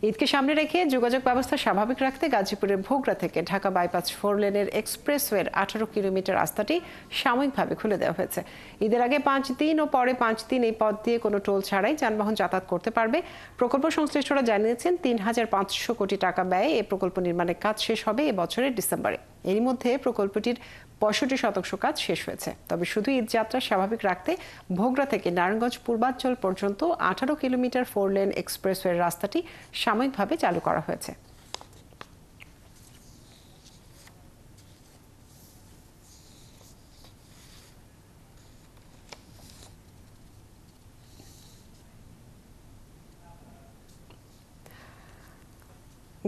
ঈদকে সামনে রেখে যোগাযোগ ব্যবস্থা স্বাভাবিক রাখতে গাজীপুরের ভোগড়া থেকে ঢাকা বাইপাস 4 লেনের এক্সপ্রেসওয়ের 18 কিলোমিটার রাস্তাটি সাময়িকভাবে খুলে দেওয়া হয়েছে। ঈদের আগে 5 দিন ও পরে 5 দিন এই পথ দিয়ে কোনো টোল ছাড়াই যানবাহন যাতায়াত করতে পারবে। প্রকল্প সংশ্লিষ্টরা জানিয়েছেন 3,500 কোটি টাকা ব্যয়ে এই প্রকল্প নির্মাণের কাজ শেষ হবে এ বছরের ডিসেম্বরে। এরই মধ্যে প্রকল্পটির 65% কাজ শেষ হয়েছে। তবে শুধু ঈদ যাত্রা স্বাভাবিক রাখতে ভোগড়া থেকে নারায়ণগঞ্জ পূর্বাঞ্চল পর্যন্ত 18 কিলোমিটার 4 লেন এক্সপ্রেসওয়ের রাস্তাটি সাময়িকভাবে চালু করা হয়েছে।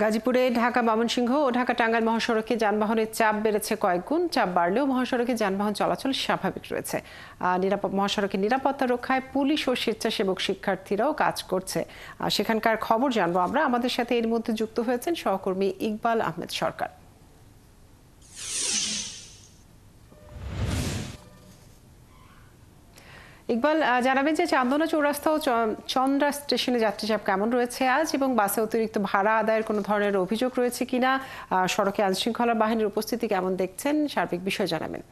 গাজীপুরে ঢাকা ময়মনসিংহ ও ঢাকা টাঙ্গাইল মহাসড়কে যানবাহনের চাপ বেড়েছে কয়েক গুণ। চাপ বাড়লেও মহাসড়কে যানবাহন চলাচল স্বাভাবিক রয়েছে। মহাসড়কের নিরাপত্তা রক্ষায় পুলিশ ও স্বেচ্ছাসেবক শিক্ষার্থীরাও কাজ করছে। সেখানকার খবর জানবো আমরা। আমাদের সাথে এর মধ্যে যুক্ত হয়েছেন সহকর্মী ইকবাল আহমেদ সরকার। ইকবাল, জানাবেন যে চান্দনা চৌরাস্তা ও চন্দ্রা স্টেশনে যাত্রী চাপ কেমন রয়েছে আজ, এবং বাসে অতিরিক্ত ভাড়া আদায়ের কোনো ধরনের অভিযোগ রয়েছে কিনা, সড়কে আইনশৃঙ্খলা বাহিনীর উপস্থিতি কেমন দেখছেন, সার্বিক বিষয় জানাবেন।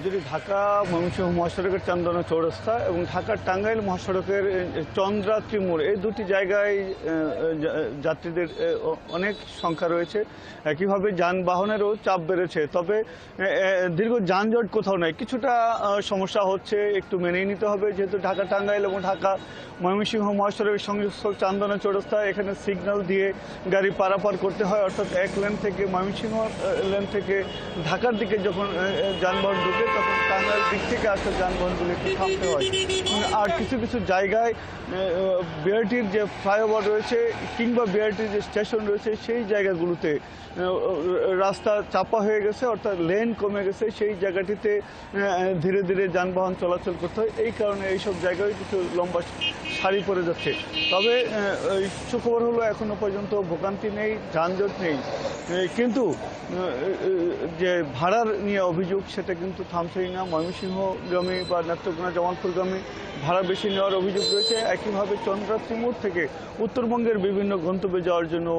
যদি ঢাকা ময়মনসিংহ মহাসড়কের চান্দনা চৌরাস্তা এবং ঢাকা টাঙ্গাইল মহাসড়কের চন্দ্রা ত্রিমোড় এই দুটি জায়গায় যাত্রীদের অনেক সংখ্যা রয়েছে। একইভাবে যানবাহনেরও চাপ বেড়েছে। তবে দীর্ঘ যানজট কোথাও নাই, কিছুটা সমস্যা হচ্ছে, একটু মেনেই নিতে হবে। যেহেতু ঢাকা টাঙ্গাইল এবং ঢাকা ময়মনসিংহ মহাসড়কের সংযুক্ত চান্দনা চৌরাস্তা, এখানে সিগন্যাল দিয়ে গাড়ি পারাপার করতে হয়। অর্থাৎ এক লেন থেকে ময়মনসিংহ লেন থেকে ঢাকার দিকে যখন যানবাহন ঢুকে তখন টাঙ্গাইল দিক থেকে আসা যানবাহনগুলি একটু থামতে হয়। আর কিছু কিছু জায়গায় বিআরটির যে ফ্লাইওভার রয়েছে কিংবা বিআরটির যে স্টেশন রয়েছে সেই জায়গাগুলোতে রাস্তা চাপা হয়ে গেছে, অর্থাৎ লেন কমে গেছে। সেই জায়গাটিতে ধীরে ধীরে যানবাহন চলাচল করতে হয়। এই কারণে এইসব জায়গায় কিছু লম্বা সারি পড়ে যাচ্ছে। তবে সুখবর হলো এখনো পর্যন্ত ভোগান্তি নেই, যানজট নেই। কিন্তু যে ভাড়ার নিয়ে অভিযোগ সেটা কিন্তু থামছেই না। ময়মনসিংহগামী বা নেত্রকোনা জামালপুরগামী ভাড়া বেশি নেওয়ার অভিযোগ রয়েছে। একইভাবে চন্দ্রা ত্রিমোড় থেকে উত্তরবঙ্গের বিভিন্ন গন্তব্যে যাওয়ার জন্য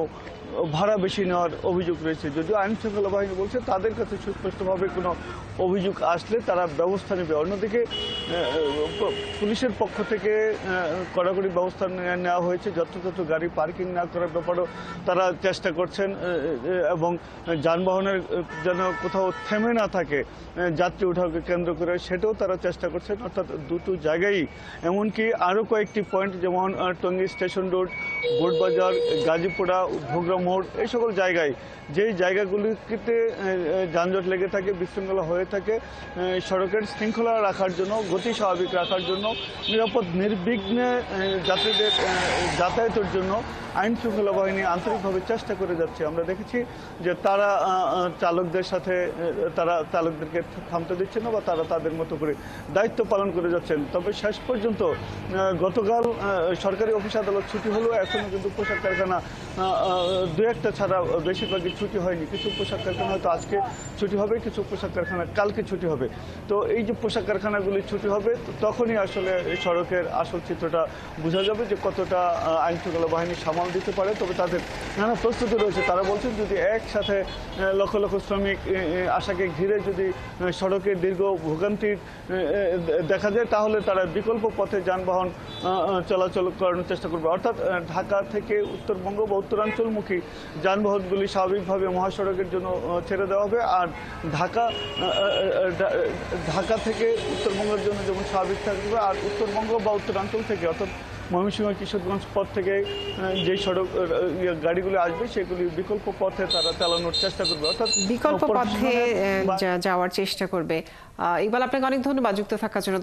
ভাড়া বেশি নেওয়ার অভিযোগ রয়েছে। যদিও আইনশৃঙ্খলা বাহিনী বলছে তাদের কাছে সুস্পষ্টভাবে কোনো অভিযোগ আসলে তারা ব্যবস্থা নেবে। অন্যদিকে পুলিশের পক্ষ থেকে কড়াকড়ি ব্যবস্থা নেওয়া হয়েছে। যথাযথ গাড়ি পার্কিং না করার ব্যাপারেও তারা চেষ্টা করছেন এবং যানবাহনের যেন কোথাও থেমে না থাকে যাত্রী ওঠাকে কেন্দ্র করে, সেটাও তারা চেষ্টা করছেন। অর্থাৎ দুটো জায়গায়, এমনকি আরও কয়েকটি পয়েন্ট যেমন টঙ্গী স্টেশন রোড, বোটবাজার, গাজীপুরা, ভোগড়া মোড়, এই সকল জায়গায় যেই জায়গাগুলিতে যানজট লেগে থাকে, বিশৃঙ্খলা হয়ে থাকে, সড়কের শৃঙ্খলা রাখার জন্য, গতি স্বাভাবিক রাখার জন্য, নিরাপদ নির্বিঘ্নে যাত্রীদের যাতায়াতের জন্য আইনশৃঙ্খলা বাহিনী আন্তরিকভাবে চেষ্টা করে যাচ্ছে। আমরা দেখেছি যে তারা চালকদের সাথে তারা চালকদেরকে থামতে দিচ্ছে না বা তারা তাদের মতো করে দায়িত্ব পালন করে যাচ্ছেন। তবে শেষ পর্যন্ত গতকাল সরকারি অফিস আদালত ছুটি হলেও এখনও কিন্তু পোশাক কারখানা দু একটা ছাড়া বেশিরভাগই ছুটি হয়নি। কিছু পোশাক কারখানা হয়তো আজকে ছুটি হবে, কিছু পোশাক কারখানা কালকে ছুটি হবে। তো এই যে পোশাক কারখানাগুলি ছুটি হবে তখনই আসলে সড়কের আসল চিত্রটা বোঝা যাবে যে কতটা আইনশৃঙ্খলা বাহিনী সামাল দিতে পারে। তবে তাদের নানা প্রস্তুতি রয়েছে। তারা বলছেন যদি একসাথে লক্ষ লক্ষ শ্রমিক আশাকে ঘিরে যদি সড়কের দীর্ঘ ভোগান্তি দেখা যায় তাহলে তারা বিকল্প পথে যানবাহন চলাচল করানোর চেষ্টা করবে। অর্থাৎ ঢাকা থেকে উত্তরবঙ্গ বা উত্তরাঞ্চলমুখী যানবাহনগুলি স্বাভাবিকভাবে মহাসড়কের জন্য ছেড়ে দেওয়া হবে। আর ঢাকা থেকে উত্তরবঙ্গের জন্য যেমন স্বাভাবিক থাকবে, আর উত্তরবঙ্গ বা উত্তরাঞ্চল থেকে অর্থাৎ ময়মনসিংহ কিশোরগঞ্জ পথ থেকে যেই সড়ক গাড়িগুলি আসবে সেগুলি বিকল্প পথে তারা চালানোর চেষ্টা করবে, অর্থাৎ বিকল্প পথে যাওয়ার চেষ্টা করবে। ইকবাল, আপনাকে অনেক ধন্যবাদ যুক্ত থাকার জন্য।